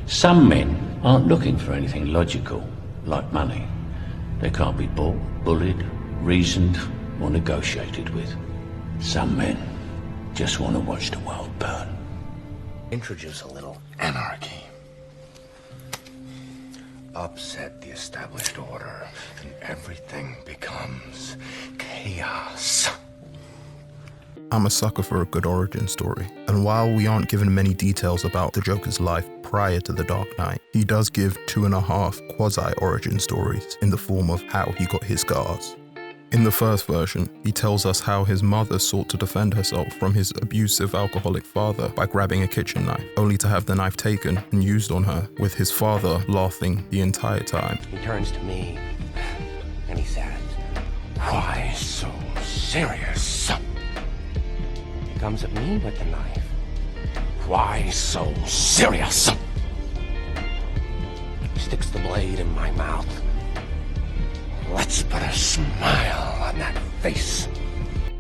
Some men aren't looking for anything logical, like money. They can't be bought, bullied, reasoned, or negotiated with. Some men just want to watch the world burn. Introduce a little anarchy. Upset the established order, and everything becomes chaos. I'm a sucker for a good origin story, and while we aren't given many details about the Joker's life prior to The Dark Knight, he does give 2.5 quasi-origin stories in the form of how he got his scars. In the first version, he tells us how his mother sought to defend herself from his abusive alcoholic father by grabbing a kitchen knife, only to have the knife taken and used on her, with his father laughing the entire time. He turns to me and he says, "Why so serious?" He comes at me with the knife. "Why so serious?" He sticks the blade in my mouth. Let's put a smile on that face.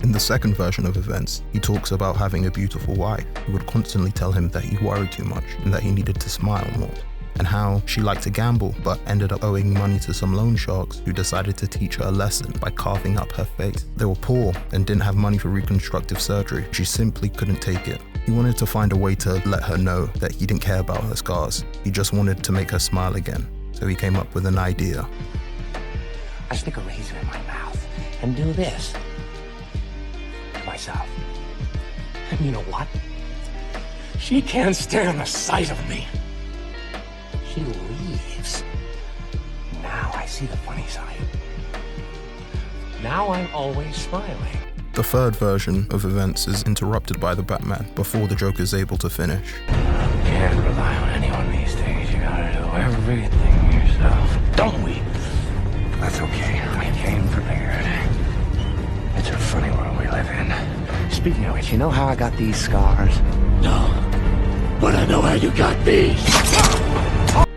In the second version of events, he talks about having a beautiful wife who would constantly tell him that he worried too much and that he needed to smile more, and how she liked to gamble but ended up owing money to some loan sharks who decided to teach her a lesson by carving up her face. They were poor and didn't have money for reconstructive surgery. She simply couldn't take it. He wanted to find a way to let her know that he didn't care about her scars. He just wanted to make her smile again. So he came up with an idea. I stick a razor in my mouth and do this to myself. And you know what? She can't stand the sight of me. She leaves. Now I see the funny side. Now I'm always smiling. The third version of events is interrupted by the Batman before the Joker's able to finish. Can't rely on anyone these days. You gotta do everything yourself. Don't we? That's okay. I came prepared. It's a funny world we live in. Speaking of which, you know how I got these scars? No. But I know how you got these.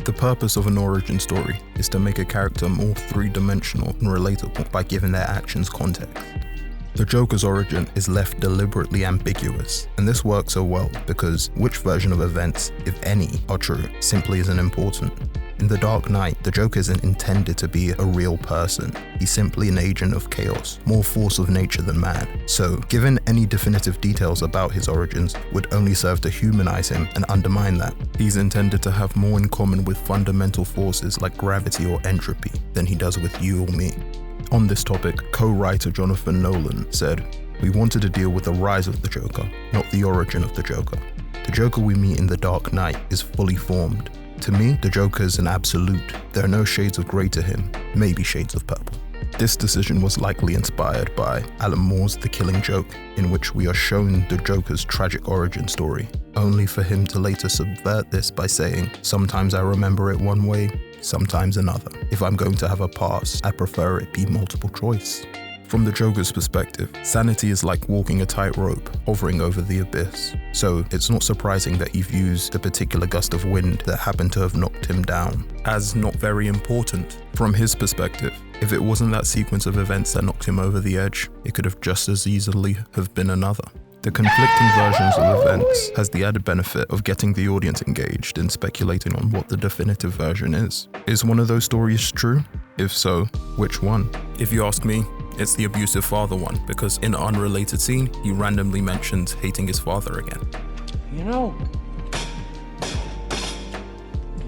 The purpose of an origin story is to make a character more three-dimensional and relatable by giving their actions context. The Joker's origin is left deliberately ambiguous, and this works so well because which version of events, if any, are true simply isn't important. In The Dark Knight, the Joker isn't intended to be a real person. He's simply an agent of chaos, more force of nature than man. So, given any definitive details about his origins would only serve to humanize him and undermine that. He's intended to have more in common with fundamental forces like gravity or entropy than he does with you or me. On this topic, co-writer Jonathan Nolan said, "We wanted to deal with the rise of the Joker, not the origin of the Joker. The Joker we meet in The Dark Knight is fully formed. To me, the Joker is an absolute. There are no shades of grey to him, maybe shades of purple." This decision was likely inspired by Alan Moore's The Killing Joke, in which we are shown the Joker's tragic origin story, only for him to later subvert this by saying, "Sometimes I remember it one way, sometimes another. If I'm going to have a pass, I prefer it be multiple choice." From the Joker's perspective, sanity is like walking a tightrope, hovering over the abyss. So it's not surprising that he views the particular gust of wind that happened to have knocked him down as not very important. From his perspective, if it wasn't that sequence of events that knocked him over the edge, it could have just as easily have been another. The conflicting versions of events has the added benefit of getting the audience engaged and speculating on what the definitive version is. Is one of those stories true? If so, which one? If you ask me, it's the abusive father one, because in an unrelated scene, he randomly mentioned hating his father again. You know,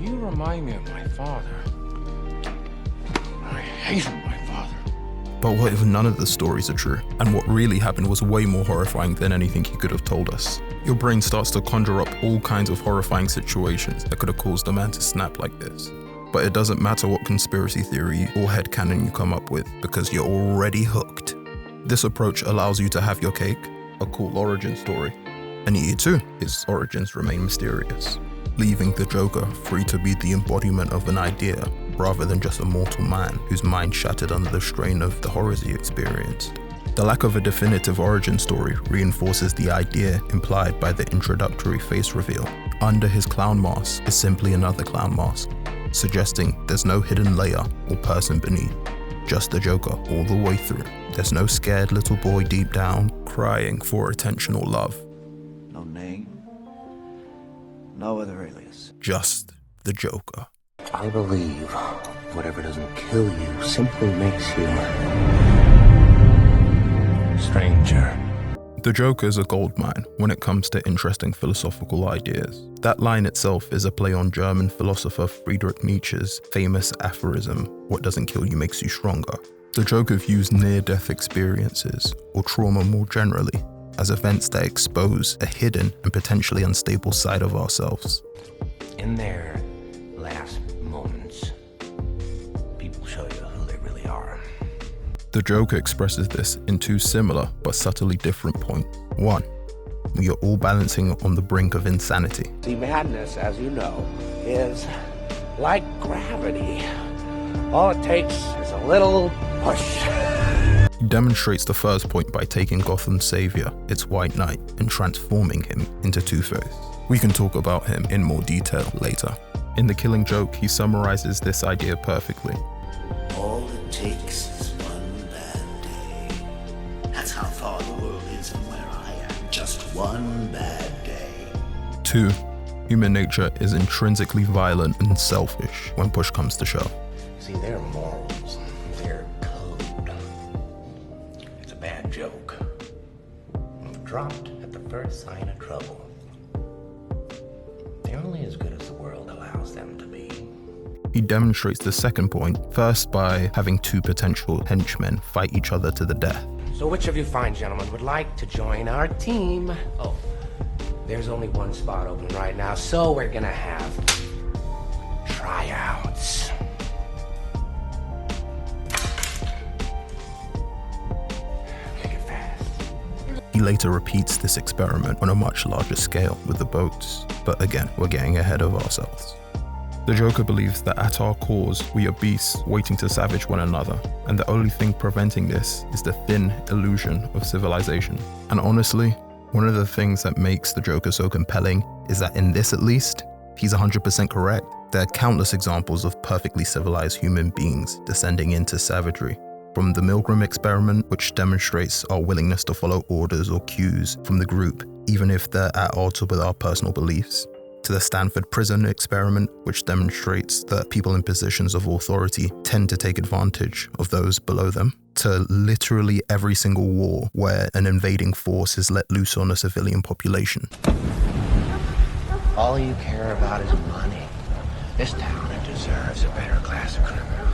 you remind me of my father. I hated my father. But what if none of the stories are true? And what really happened was way more horrifying than anything he could have told us. Your brain starts to conjure up all kinds of horrifying situations that could have caused a man to snap like this. But it doesn't matter what conspiracy theory or headcanon you come up with, because you're already hooked. This approach allows you to have your cake, a cool origin story, and eat it too. His origins remain mysterious, leaving the Joker free to be the embodiment of an idea, rather than just a mortal man whose mind shattered under the strain of the horrors he experienced. The lack of a definitive origin story reinforces the idea implied by the introductory face reveal. Under his clown mask is simply another clown mask, suggesting there's no hidden layer or person beneath, just the Joker all the way through. There's no scared little boy deep down crying for attention or love. No name, no other alias. Just the Joker. I believe whatever doesn't kill you simply makes you stranger. The Joker is a goldmine when it comes to interesting philosophical ideas. That line itself is a play on German philosopher Friedrich Nietzsche's famous aphorism, "What doesn't kill you makes you stronger." The Joker views near-death experiences, or trauma more generally, as events that expose a hidden and potentially unstable side of ourselves. In their last moments, people show you who they really are. The Joker expresses this in two similar but subtly different points. One, we are all balancing on the brink of insanity. See, madness, as you know, is like gravity. All it takes is a little push. He demonstrates the first point by taking Gotham's savior, its White Knight, and transforming him into Two-Face. We can talk about him in more detail later. In The Killing Joke, he summarizes this idea perfectly. All it takes is one bad day. That's how far the world is and where I am. Just one bad day. 2. Human nature is intrinsically violent and selfish when push comes to shove. See, their morals, their code. It's a bad joke. Dropped at the first sign of trouble. They're only as good as the world allows them to be. He demonstrates the second point, first by having two potential henchmen fight each other to the death. So which of you fine gentlemen would like to join our team? Oh, there's only one spot open right now, so we're gonna have tryouts. Make it fast. He later repeats this experiment on a much larger scale with the boats, but again, we're getting ahead of ourselves. The Joker believes that at our cores, we are beasts waiting to savage one another, and the only thing preventing this is the thin illusion of civilization. And honestly, one of the things that makes the Joker so compelling is that in this at least, he's 100% correct. There are countless examples of perfectly civilized human beings descending into savagery. From the Milgram experiment, which demonstrates our willingness to follow orders or cues from the group, even if they're at odds with our personal beliefs, to the Stanford prison experiment, which demonstrates that people in positions of authority tend to take advantage of those below them, to literally every single war where an invading force is let loose on a civilian population. All you care about is money. This town deserves a better class of criminal,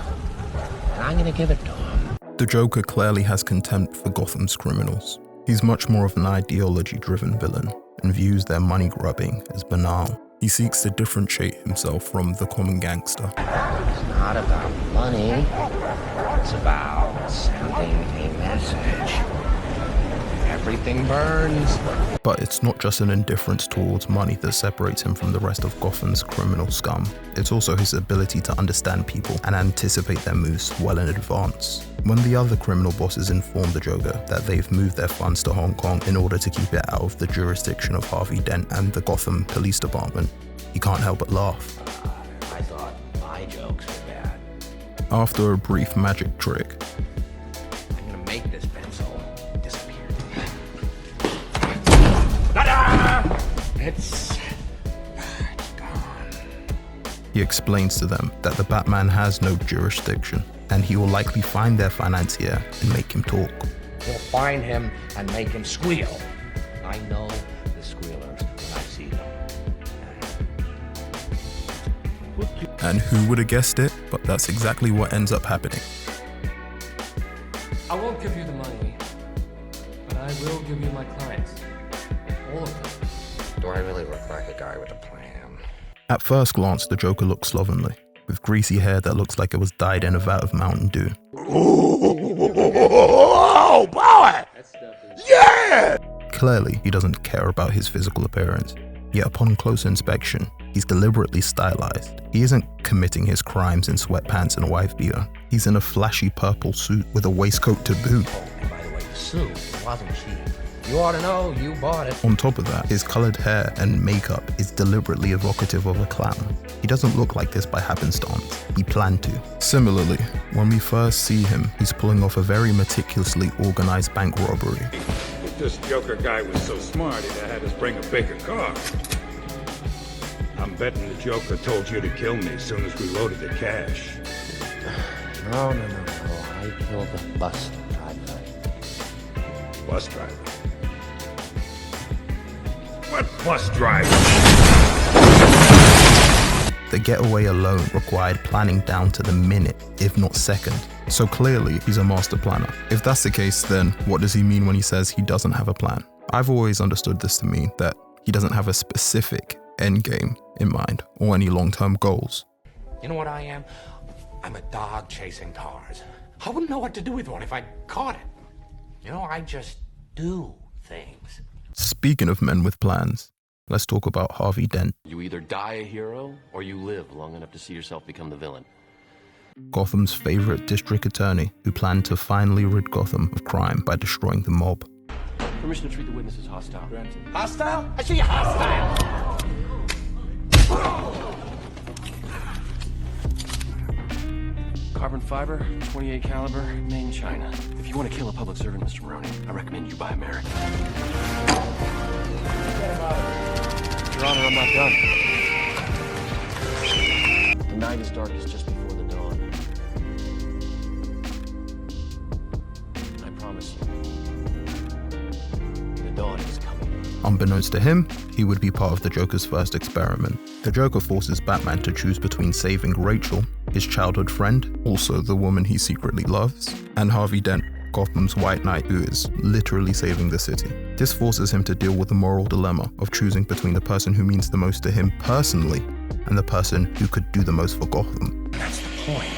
and I'm gonna give it to him. The Joker clearly has contempt for Gotham's criminals. He's much more of an ideology-driven villain and views their money grubbing as banal. He seeks to differentiate himself from the common gangster. It's not about money. It's about sending a message. Everything burns. But it's not just an indifference towards money that separates him from the rest of Gotham's criminal scum. It's also his ability to understand people and anticipate their moves well in advance. When the other criminal bosses inform the Joker that they've moved their funds to Hong Kong in order to keep it out of the jurisdiction of Harvey Dent and the Gotham Police Department, he can't help but laugh. I thought my jokes were bad. After a brief magic trick, I'm gonna make this pencil disappear. It's gone. he explains to them that the Batman has no jurisdiction, and he will likely find their financier and make him talk. We'll find him and make him squeal. I know the squealers when I see them. And who would have guessed it? But that's exactly what ends up happening. I won't give you the money, but I will give you my clients. All of them. Do I really look like a guy with a plan? At first glance, the Joker looks slovenly, with greasy hair that looks like it was dyed in a vat of Mountain Dew. Oh, boy! Yeah! Clearly, he doesn't care about his physical appearance. Yet upon close inspection, he's deliberately stylized. He isn't committing his crimes in sweatpants and a wife beater. He's in a flashy purple suit with a waistcoat to boot. Oh, and by the way, the suit wasn't cheap. You ought to know, you bought it. On top of that, his colored hair and makeup is deliberately evocative of a clown. He doesn't look like this by happenstance. He planned to. Similarly, when we first see him, he's pulling off a very meticulously organized bank robbery. If this Joker guy was so smart, he'd have had us bring a bigger car. I'm betting the Joker told you to kill me as soon as we loaded the cash. No. I killed the bus driver. Bus driver? What bus driver? The getaway alone required planning down to the minute, if not second. So clearly, he's a master planner. If that's the case, then what does he mean when he says he doesn't have a plan? I've always understood this to mean that he doesn't have a specific end game in mind or any long-term goals. You know what I am? I'm a dog chasing cars. I wouldn't know what to do with one if I caught it. You know, I just do things. Speaking of men with plans, let's talk about Harvey Dent. You either die a hero or you live long enough to see yourself become the villain. Gotham's favorite district attorney who planned to finally rid Gotham of crime by destroying the mob. Permission to treat the witness as hostile. Granted. Hostile? I see you hostile! Carbon fiber, 28 caliber, made in China. If you want to kill a public servant, Mr. Maroney, I recommend you buy American. Your Honor, I'm not done. The night is darkest just before the dawn. I promise you, the dawn is coming. Unbeknownst to him, he would be part of the Joker's first experiment. The Joker forces Batman to choose between saving Rachel, his childhood friend, also the woman he secretly loves, and Harvey Dent, Gotham's White Knight, who is literally saving the city. This forces him to deal with the moral dilemma of choosing between the person who means the most to him personally and the person who could do the most for Gotham. That's the point.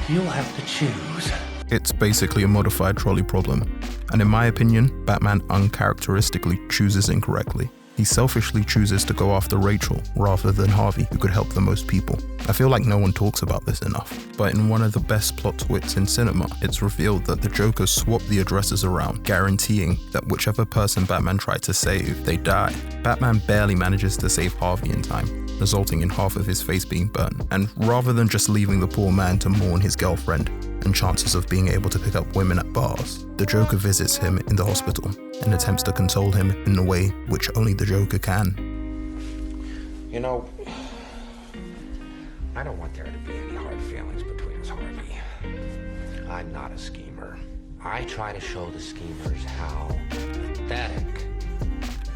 You'll have to choose. It's basically a modified trolley problem, and in my opinion, Batman uncharacteristically chooses incorrectly. He selfishly chooses to go after Rachel rather than Harvey, who could help the most people. I feel like no one talks about this enough, but in one of the best plot twists in cinema, it's revealed that the Joker swapped the addresses around, guaranteeing that whichever person Batman tried to save, they die. Batman barely manages to save Harvey in time, resulting in half of his face being burnt. And rather than just leaving the poor man to mourn his girlfriend and chances of being able to pick up women at bars, the Joker visits him in the hospital and attempts to console him in a way which only the Joker can. You know, I don't want there to be any hard feelings between us, Harvey. I'm not a schemer. I try to show the schemers how pathetic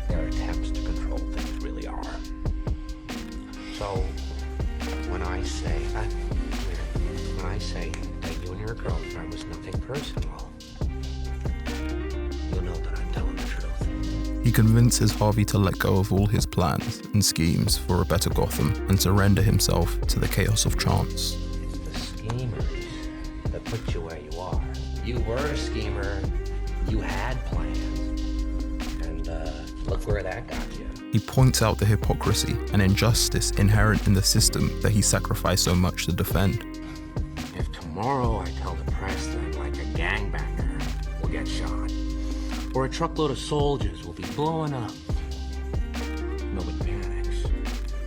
their attempts to control things really are. So, when I say that you and your girlfriend was nothing personal, you'll know that I'm telling the truth. He convinces Harvey to let go of all his plans and schemes for a better Gotham and surrender himself to the chaos of chance. It's the schemers that put you where you are. You were a schemer, you had plans, and look where that got you. He points out the hypocrisy and injustice inherent in the system that he sacrificed so much to defend. If tomorrow I tell the press that like a gangbanger will get shot, or a truckload of soldiers will be blowing up, nobody panics,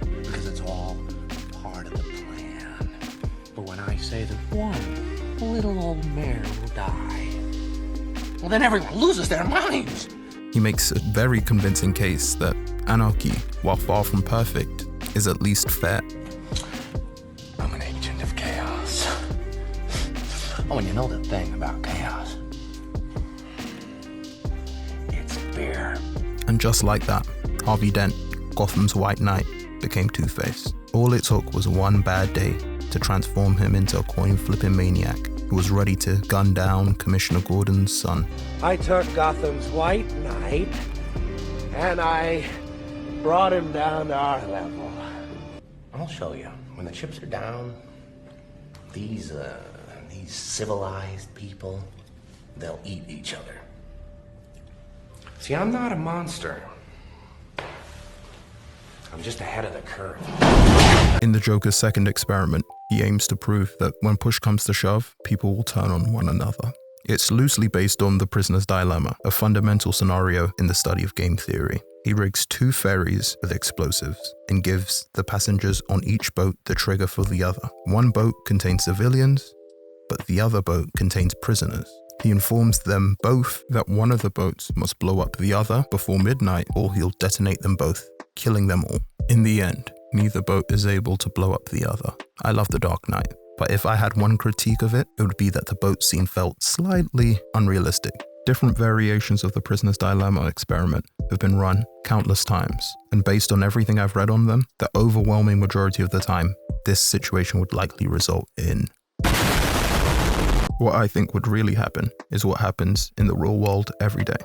because it's all part of the plan. But when I say that one little old mare will die, well, then everyone loses their minds. He makes a very convincing case that anarchy, while far from perfect, is at least fair. I'm an agent of chaos. Oh, and you know the thing about chaos? It's beer. And just like that, Harvey Dent, Gotham's White Knight, became Two-Face. All it took was one bad day to transform him into a coin-flipping maniac who was ready to gun down Commissioner Gordon's son. I took Gotham's White Knight and I brought him down to our level. I'll show you. When the chips are down, these civilized people, they'll eat each other. See, I'm not a monster. I'm just ahead of the curve. In the Joker's second experiment, he aims to prove that when push comes to shove, people will turn on one another. It's loosely based on the prisoner's dilemma, a fundamental scenario in the study of game theory. He rigs two ferries with explosives and gives the passengers on each boat the trigger for the other. One boat contains civilians, but the other boat contains prisoners. He informs them both that one of the boats must blow up the other before midnight or he'll detonate them both, killing them all. In the end, neither boat is able to blow up the other. I love The Dark Knight, but if I had one critique of it, it would be that the boat scene felt slightly unrealistic. Different variations of the prisoner's dilemma experiment have been run countless times, and based on everything I've read on them, the overwhelming majority of the time, this situation would likely result in... What I think would really happen is what happens in the real world every day.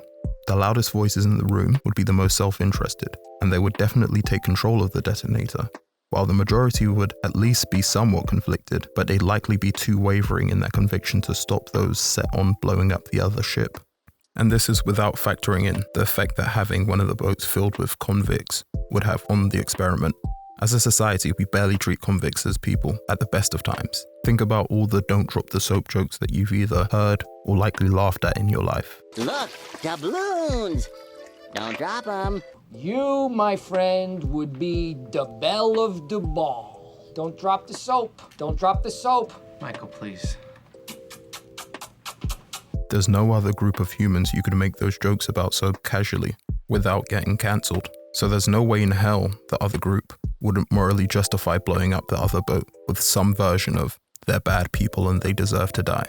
The loudest voices in the room would be the most self-interested, and they would definitely take control of the detonator, while the majority would at least be somewhat conflicted, but they'd likely be too wavering in their conviction to stop those set on blowing up the other ship. And this is without factoring in the effect that having one of the boats filled with convicts would have on the experiment. As a society, we barely treat convicts as people at the best of times. Think about all the don't drop the soap jokes that you've either heard or likely laughed at in your life. Look, doubloons! Don't drop them. You, my friend, would be the belle of the ball. Don't drop the soap. Don't drop the soap. Michael, please. There's no other group of humans you could make those jokes about so casually without getting cancelled. So there's no way in hell the other group wouldn't morally justify blowing up the other boat with some version of they're bad people and they deserve to die.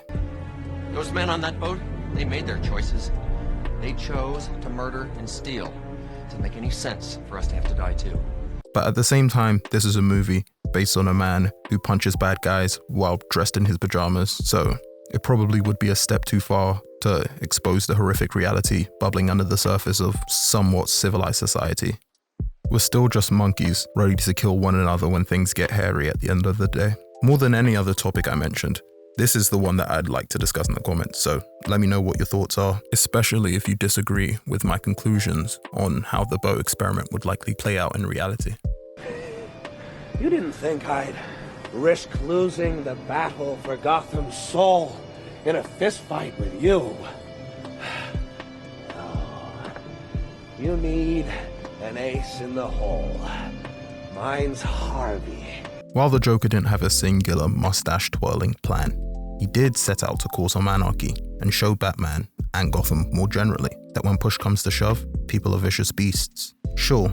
Those men on that boat, they made their choices. They chose to murder and steal. It doesn't make any sense for us to have to die too. But at the same time, this is a movie based on a man who punches bad guys while dressed in his pajamas, so it probably would be a step too far to expose the horrific reality bubbling under the surface of somewhat civilized society. We're still just monkeys, ready to kill one another when things get hairy at the end of the day. More than any other topic I mentioned, this is the one that I'd like to discuss in the comments, so let me know what your thoughts are, especially if you disagree with my conclusions on how the boat experiment would likely play out in reality. You didn't think I'd risk losing the battle for Gotham's soul in a fistfight with you. No. You need an ace in the hole. Mine's Harvey. While the Joker didn't have a singular mustache-twirling plan, he did set out to cause some anarchy and show Batman, and Gotham more generally, that when push comes to shove, people are vicious beasts. Sure,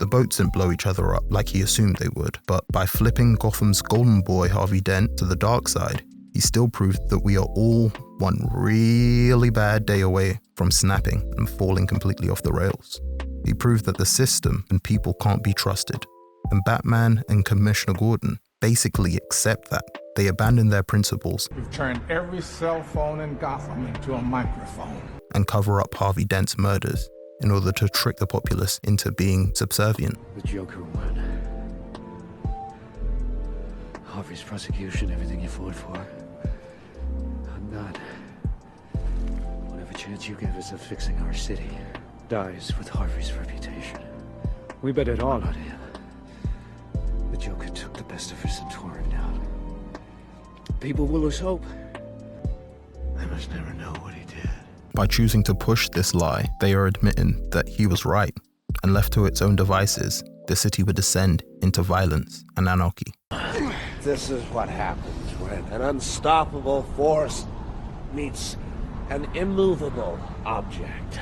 the boats didn't blow each other up like he assumed they would, but by flipping Gotham's golden boy Harvey Dent to the dark side, he still proved that we are all one really bad day away from snapping and falling completely off the rails. He proved that the system and people can't be trusted, and Batman and Commissioner Gordon basically accept that. They abandon their principles. We've turned every cell phone in Gotham into a microphone. And cover up Harvey Dent's murders in order to trick the populace into being subservient. The Joker won. Harvey's prosecution, everything you fought for. I'm not. Whatever chance you give us of fixing our city dies with Harvey's reputation. We bet it all on him. The Joker took the best of us and tore him down. People will lose hope. They must never know what he did. By choosing to push this lie, they are admitting that he was right, and left to its own devices, the city would descend into violence and anarchy. This is what happens when an unstoppable force meets an immovable object.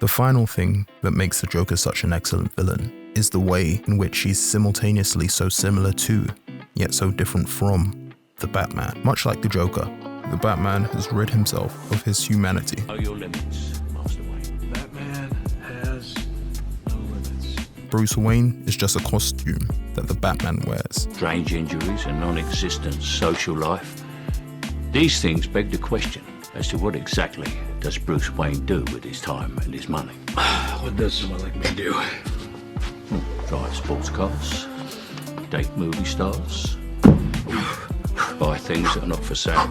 The final thing that makes the Joker such an excellent villain is the way in which he's simultaneously so similar to, yet so different from, the Batman. Much like the Joker, the Batman has rid himself of his humanity. Know your limits, Master Wayne. Batman has no limits. Bruce Wayne is just a costume that the Batman wears. Strange injuries, a non-existent social life. These things beg the question as to what exactly does Bruce Wayne do with his time and his money. What does someone like me do? Drive sports cars, date movie stars, buy things that are not for sale.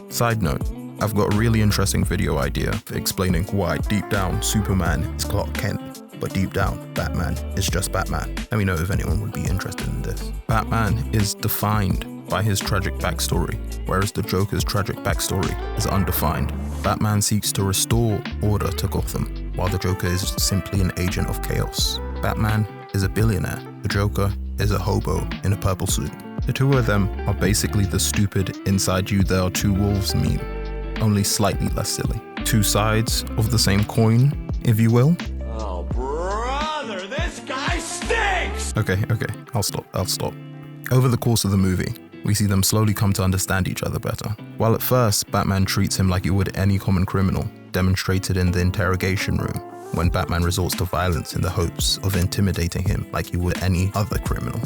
Side note, I've got a really interesting video idea for explaining why deep down Superman is Clark Kent, but deep down Batman is just Batman. Let me know if anyone would be interested in this. Batman is defined by his tragic backstory, whereas the Joker's tragic backstory is undefined. Batman seeks to restore order to Gotham, while the Joker is simply an agent of chaos. Batman is a billionaire, the Joker is a hobo in a purple suit. The two of them are basically the stupid inside you there are two wolves meme, only slightly less silly. Two sides of the same coin, if you will. Oh, brother, this guy stinks! Okay, I'll stop. Over the course of the movie, we see them slowly come to understand each other better. While at first, Batman treats him like he would any common criminal, demonstrated in the interrogation room, when Batman resorts to violence in the hopes of intimidating him like he would any other criminal.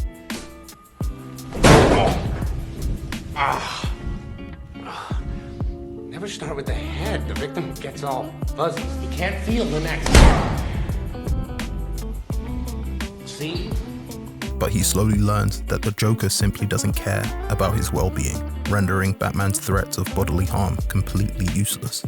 Never start with the head. The victim gets all fuzzy. You can't feel the neck. See? But he slowly learns that the Joker simply doesn't care about his well-being, rendering Batman's threats of bodily harm completely useless.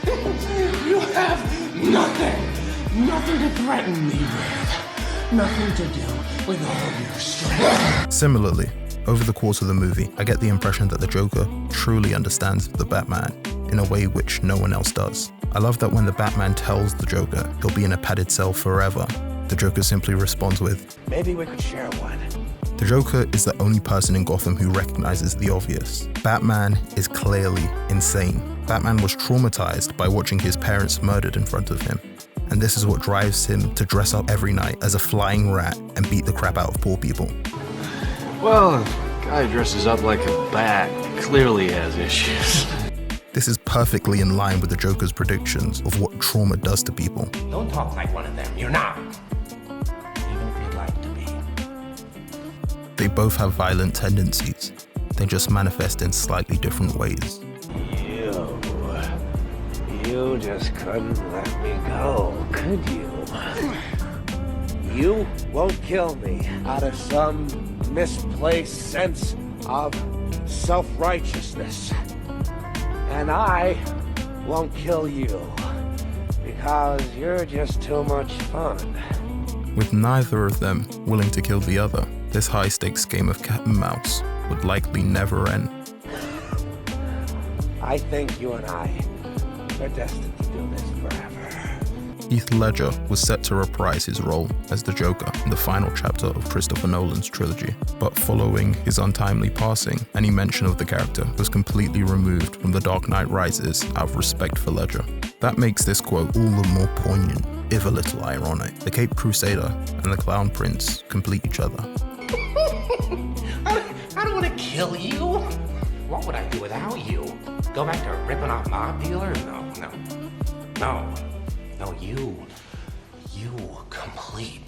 You have nothing to threaten me with. Nothing to do with all your strength. Similarly, over the course of the movie, I get the impression that the Joker truly understands the Batman in a way which no one else does. I love that when the Batman tells the Joker he'll be in a padded cell forever, the Joker simply responds with, Maybe we could share one. The Joker is the only person in Gotham who recognizes the obvious. Batman is clearly insane. Batman was traumatized by watching his parents murdered in front of him. And this is what drives him to dress up every night as a flying rat and beat the crap out of poor people. Well, a guy dresses up like a bat clearly has issues. This is perfectly in line with the Joker's predictions of what trauma does to people. Don't talk like one of them. You're not. Even if you'd like to be. They both have violent tendencies. They just manifest in slightly different ways. You just couldn't let me go, could you? You won't kill me out of some misplaced sense of self-righteousness. And I won't kill you because you're just too much fun. With neither of them willing to kill the other, this high-stakes game of cat and mouse would likely never end. I think you and I are destined to do this forever. Heath Ledger was set to reprise his role as the Joker in the final chapter of Christopher Nolan's trilogy, but following his untimely passing, any mention of the character was completely removed from The Dark Knight Rises out of respect for Ledger. That makes this quote all the more poignant, if a little ironic. The Caped Crusader and the Clown Prince complete each other. I don't want to kill you. What would I do without you? Go back to ripping off mob dealers? No, you complete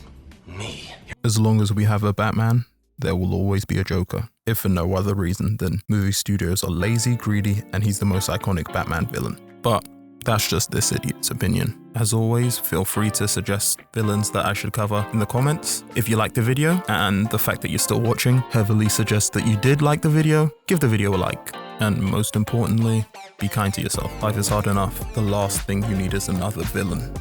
me. As long as we have a Batman, there will always be a Joker. If for no other reason than movie studios are lazy, greedy, and he's the most iconic Batman villain. But that's just this idiot's opinion. As always, feel free to suggest villains that I should cover in the comments. If you liked the video, and the fact that you're still watching heavily suggests that you did like the video, give the video a like. And most importantly, be kind to yourself. Life is hard enough. The last thing you need is another villain.